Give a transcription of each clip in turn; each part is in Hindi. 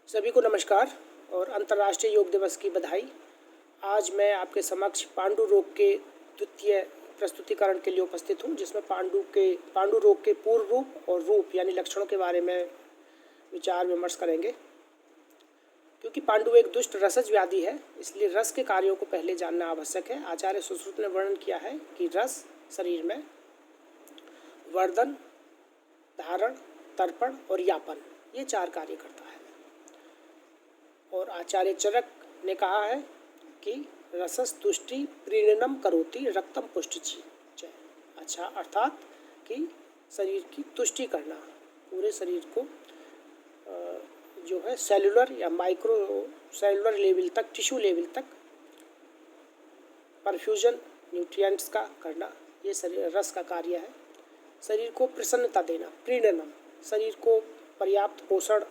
सभी को नमस्कार और अंतर्राष्ट्रीय योग दिवस की बधाई। आज मैं आपके समक्ष पांडु रोग के द्वितीय प्रस्तुतिकरण के लिए उपस्थित हूँ, जिसमें पांडु रोग के पूर्व रूप और रूप यानी लक्षणों के बारे में विचार विमर्श करेंगे। क्योंकि पांडु एक दुष्ट रसज व्याधि है, इसलिए रस के कार्यों को पहले जानना आवश्यक है। आचार्य सुश्रुत ने वर्णन किया है कि रस शरीर में वर्धन, धारण, तर्पण और यापन ये 4 कार्य करता है। और आचार्य चरक ने कहा है कि रसस तुष्टि प्रीणनम करोति रक्तम पुष्टि। अच्छा, अर्थात कि शरीर की तुष्टि करना, पूरे शरीर को जो है सेलुलर या माइक्रो सेलुलर लेवल तक, टिश्यू लेवल तक परफ्यूजन न्यूट्रिएंट्स का करना, ये शरीर रस का कार्य है। शरीर को प्रसन्नता देना, प्रीणनम, शरीर को पर्याप्त पोषण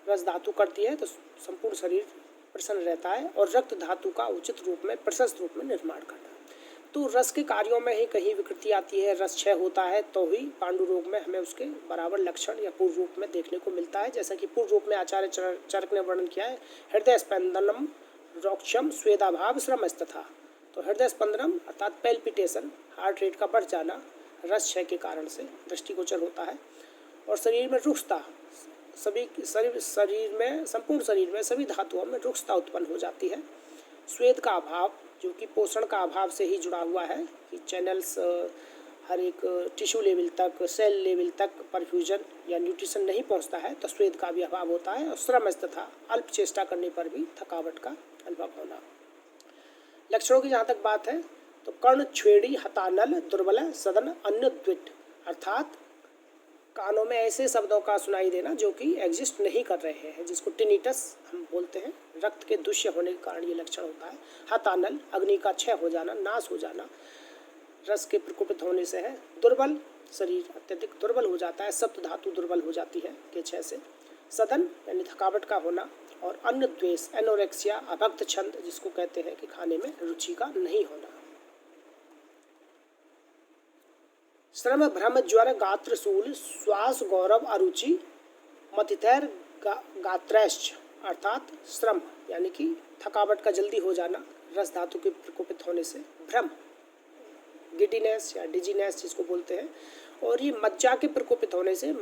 रस धातु करती है तो संपूर्ण शरीर प्रसन्न रहता है। और रक्त धातु का उचित रूप में, प्रशस्त रूप में निर्माण करना। तो रस के कार्यों में ही कहीं विकृति आती है, रस क्षय होता है, तो ही पांडु रोग में हमें उसके बराबर लक्षण या पूर्व रूप में देखने को मिलता है। जैसा कि पूर्व रूप में आचार्य चरक ने वर्णन किया है, हृदय स्पंदनम रोक्षम स्वेदाभाव श्रमस्तथा। तो हृदय स्पंदनम अर्थात पैल्पिटेशन, हार्ट रेट का बढ़ जाना रस क्षय के कारण से दृष्टिगोचर होता है। और शरीर में रुक्षता, संपूर्ण शरीर में सभी धातुओं में रुक्षता उत्पन्न हो जाती है। स्वेद का अभाव, जो कि पोषण का अभाव से ही जुड़ा हुआ है कि चैनल्स हर एक टिश्यू लेवल तक, सेल लेवल तक परफ्यूजन या न्यूट्रिशन नहीं पहुंचता है, तो स्वेद का भी अभाव होता है। और श्रम तथा अल्प चेष्टा करने पर भी थकावट का अनुभव होना। लक्षणों की जहाँ तक बात है तो कर्ण छेड़ी हतानल दुर्बल सदन अन्य द्विट, अर्थात कानों में ऐसे शब्दों का सुनाई देना जो कि एग्जिस्ट नहीं कर रहे हैं, जिसको टिनिटस हम बोलते हैं। रक्त के दुष्य होने के कारण ये लक्षण होता है। हतानल, अग्नि का क्षय हो जाना, नाश हो जाना रस के प्रकोपित होने से है। दुर्बल, शरीर अत्यधिक दुर्बल हो जाता है, सप्त धातु दुर्बल हो जाती है के क्षय से। सदन यानी थकावट का होना। और अन्न द्वेष, एनोरेक्सिया, अभक्त छंद जिसको कहते हैं कि खाने में रुचि का नहीं होना। श्रम भ्रम ज्वर गात्रशूल श्वास गौरव अरुचि मतितैर गात्रैश्च, अर्थात श्रम यानी कि थकावट का जल्दी हो जाना रस धातु के प्रकोपित होने से। भ्रम, गिडीनेस या डिजीनेस जिसको बोलते हैं, और ये मज्जा के प्रकोपित होने से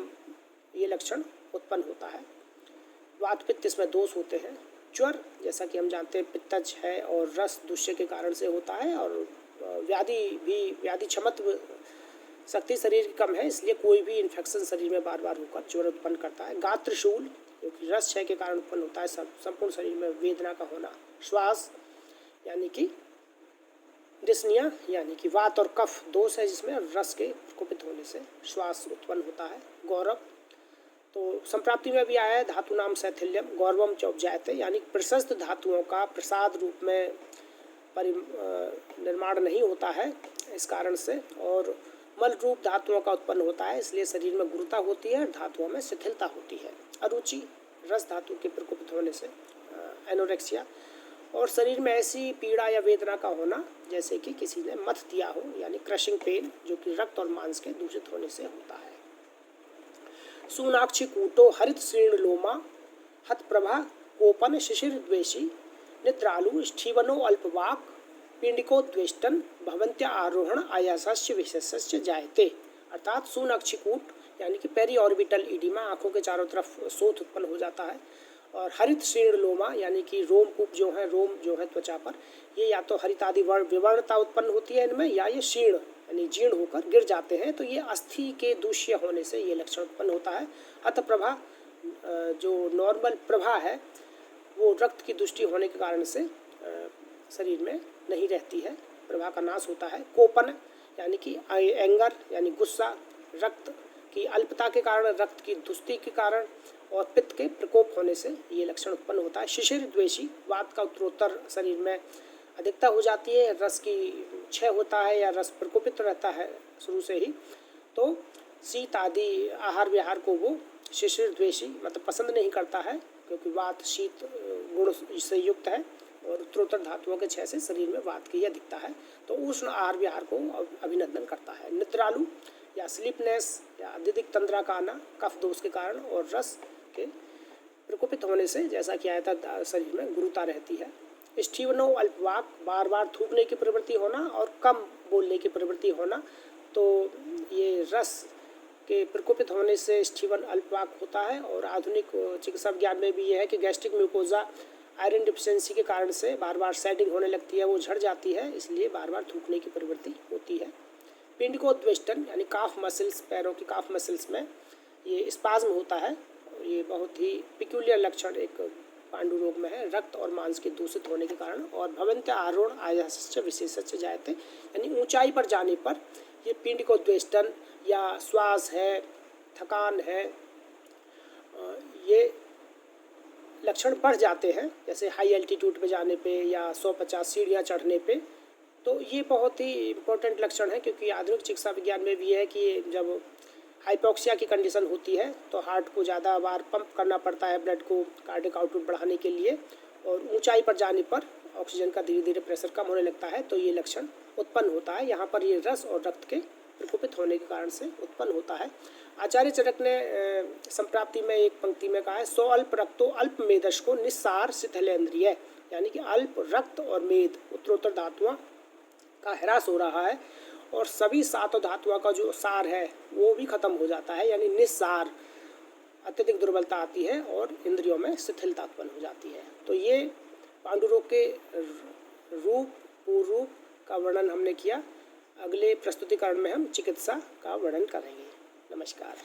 ये लक्षण उत्पन्न होता है। वात पित्त इसमें दोष होते हैं। ज्वर, जैसा कि हम जानते हैं पित्तज है और रस दुष्य के कारण से होता है। और व्याधि क्षमत्व शक्ति शरीर की कम है, इसलिए कोई भी इन्फेक्शन शरीर में बार बार होकर ज्वर उत्पन्न करता है। गात्रशूल, क्योंकि रस क्षय के कारण उत्पन्न होता है, संपूर्ण शरीर में वेदना का होना। श्वास यानी कि डिस्निया, यानी कि वात और कफ दोष है जिसमें रस के प्रकोपित होने से श्वास उत्पन्न होता है। गौरव, तो संप्राप्ति में भी आया है धातु नाम शैथिल्यम गौरवम च उपजायते, यानी प्रशस्त धातुओं का प्रसाद रूप में निर्माण नहीं होता है इस कारण से। और मल रूप धातुओं का उत्पन्न होता है, इसलिए शरीर में गुरुता होती है और धातुओं में शिथिलता होती है। अरुचि, रस धातु के प्रकोपित होने से एनोरेक्सिया। और शरीर में ऐसी पीड़ा या वेदना का होना जैसे कि किसी ने मथ दिया हो, यानी क्रशिंग पेन, जो कि रक्त और मांस के दूषित होने से होता है। सूनाक्षी कूटो हरित श्रीण लोमा हत प्रभा कोपन शिशिर द्वेषी निद्रालु स्ठीवनो अल्पवाक पिंडिको द्वेष्टन भवंत्या आरोहण आयासस्य विशेषस्य जायते, अर्थात सूनक्षिकूट यानी कि पेरी ऑर्बिटल इडिमा, आंखों के चारों तरफ शोथ उत्पन्न हो जाता है। और हरित श्रीण लोमा यानी कि रोमकूप जो है, रोम जो है त्वचा पर, ये या तो हरित आदि विवर्णता उत्पन्न होती है इनमें, या ये क्षीण यानी जीर्ण होकर गिर जाते हैं, तो ये अस्थि के दूष्य होने से ये लक्षण उत्पन्न होता है। अत प्रभा, जो नॉर्मल प्रभा है वो रक्त की दुष्टि होने के कारण से शरीर में नहीं रहती है, प्रभा का नाश होता है। कोपन यानी कि एंगर यानी गुस्सा, रक्त की अल्पता के कारण, रक्त की दुस्ती के कारण और पित्त के प्रकोप होने से ये लक्षण उत्पन्न होता है। शिशिर द्वेषी, वात का उत्तरोत्तर शरीर में अधिकता हो जाती है, रस की क्षय होता है या रस प्रकोपित रहता है शुरू से ही, तो शीत आदि आहार विहार को वो शिशिर द्वेषी मतलब पसंद नहीं करता है, क्योंकि वात शीत गुण से युक्त है और उत्तरोत्तर धातुओं के क्षय से शरीर में वात की अधिकता है, तो उष्ण आहार विहार को अभिनंदन करता है। निद्रालु या स्लीपनेस या अत्यधिक तंद्रा का आना कफ दोष के कारण और रस के प्रकोपित होने से जैसा कि आया शरीर में गुरुता रहती है। स्टीवनो अल्पवाक, बार बार थूकने की प्रवृत्ति होना और कम बोलने की प्रवृत्ति होना। तो ये रस के प्रकोपित होने से स्टीवन अल्पवाक होता है। और आधुनिक चिकित्सा विज्ञान में भी यह है कि गैस्ट्रिक म्यूकोजा आयरन डिफिशियंसी के कारण से बार बार सेटिंग होने लगती है, वो झड़ जाती है, इसलिए बार बार थूकने की प्रवृत्ति होती है। पिंडकोद्वेष्टन यानी काफ मसल्स, पैरों की काफ मसल्स में ये स्पाज्म होता है। ये बहुत ही पिक्यूलियर लक्षण एक पांडु रोग में है, रक्त और मांस के दूषित होने के कारण। और भवन्त्य आरोहण आयासस्य विशेषस्य जायते, यानी ऊंचाई पर जाने पर ये पिंडकोद्वेष्टन या श्वास है, थकान है, ये लक्षण बढ़ जाते हैं, जैसे हाई एल्टीट्यूड पे जाने पे या 150 सीढ़ियाँ चढ़ने पे। तो ये बहुत ही इम्पोर्टेंट लक्षण है, क्योंकि आधुनिक चिकित्सा विज्ञान में भी है कि जब हाइपोक्सिया की कंडीशन होती है तो हार्ट को ज़्यादा बार पंप करना पड़ता है ब्लड को कार्डियक आउटपुट बढ़ाने के लिए, और ऊंचाई पर जाने पर ऑक्सीजन का धीरे धीरे प्रेशर कम होने लगता है, तो ये लक्षण उत्पन्न होता है। यहाँ पर ये रस और रक्त के प्रकोपित होने के कारण से उत्पन्न होता है। आचार्य चरक ने संप्राप्ति में एक पंक्ति में कहा है, सो अल्प रक्तो अल्प मेदश को निस्सार शिथिलेंद्रिय, यानी कि अल्प रक्त और मेद उत्तरोत्तर धातुओं का ह्रास हो रहा है और सभी सातों धातुओं का जो सार है वो भी खत्म हो जाता है, यानी निस्सार, अत्यधिक दुर्बलता आती है और इंद्रियों में शिथिलता उत्पन्न हो जाती है। तो ये पांडु रोग के रूप पूर्व रूप का वर्णन हमने किया। अगले प्रस्तुतिकरण में हम चिकित्सा का वर्णन करेंगे। नमस्कार।